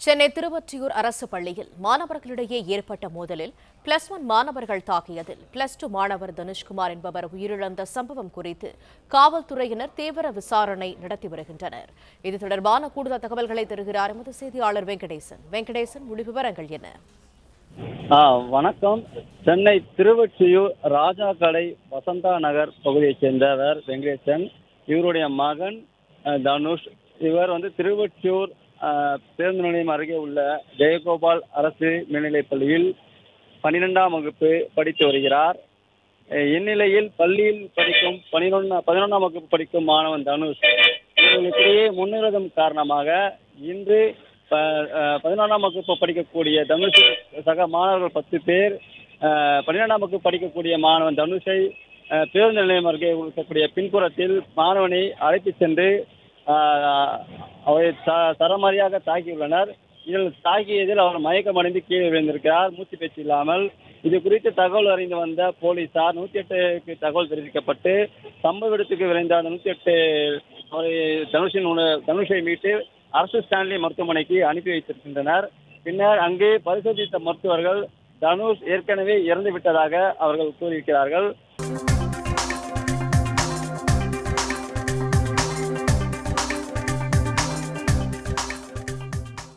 சென்னை திருவொற்றியூர் அரசு பள்ளியில் மாணவர்களிடையே ஏற்பட்ட மோதலில் +1 மாணவர்கள் தாக்கியதில் +2 மாணவர் தனுஷ்குமார் என்பவர் உயிரிழந்த சம்பவம் குறித்து காவல்துறையினர் தீவிர விசாரணை நடத்தி வருகின்றனர். இது தொடர்பான கூடுதல் தகவல்களை தருகிறார் எமது செய்தியாளர் வெங்கடேசன். வெங்கடேசன், முழு விவரங்கள் என்ன? வணக்கம். சென்னை திருவொற்றியூர் ராஜா கடை வசந்தா நகர் பகுதியைச் சேர்ந்தவர் வெங்கடேசன். இவருடைய மகன் தனுஷ். இவர் திருவொற்றியூர் பேருந்து நிலையம் அருகே உள்ள ஜெயகோபால் அரசு மேல்நிலைப் பள்ளியில் 12ஆம் வகுப்பு படித்து வருகிறார். இந்நிலையில் பள்ளியில் படிக்கும் 11ஆம் வகுப்பு படிக்கும் மாணவன் தனுஷ் இவர்களுக்கிடையே முன்னிறுத்தம் காரணமாக இன்று 11ஆம் வகுப்பு படிக்கக்கூடிய தனுஷ் சக மாணவர்கள் 10 பேர் 12ஆம் வகுப்பு படிக்கக்கூடிய மாணவன் தனுஷை பேருந்து நிலையம் அருகே இருக்கக்கூடிய பின்புறத்தில் மாணவனை அழைத்து சென்று அவரை சரமாரியாக தாக்கியுள்ளனர். இதில் தாக்கியதில் அவர் மயக்கமடைந்து கீழே விழுந்திருக்கிறார், மூச்சு பேச்சு இல்லாமல். இது குறித்து தகவல் அறிந்து வந்த போலீசார் 108க்கு தகவல் தெரிவிக்கப்பட்டு சம்பவ இடத்துக்கு விரைந்த 108 அவரை தனுஷை மீட்டு அரசு ஸ்டான்லி மருத்துவமனைக்கு அனுப்பி வைத்திருக்கின்றனர். பின்னர் அங்கே பரிசோதித்த மருத்துவர்கள் தனுஷ் ஏற்கனவே இறந்து விட்டதாக அவர்கள் கூறியிருக்கிறார்கள்.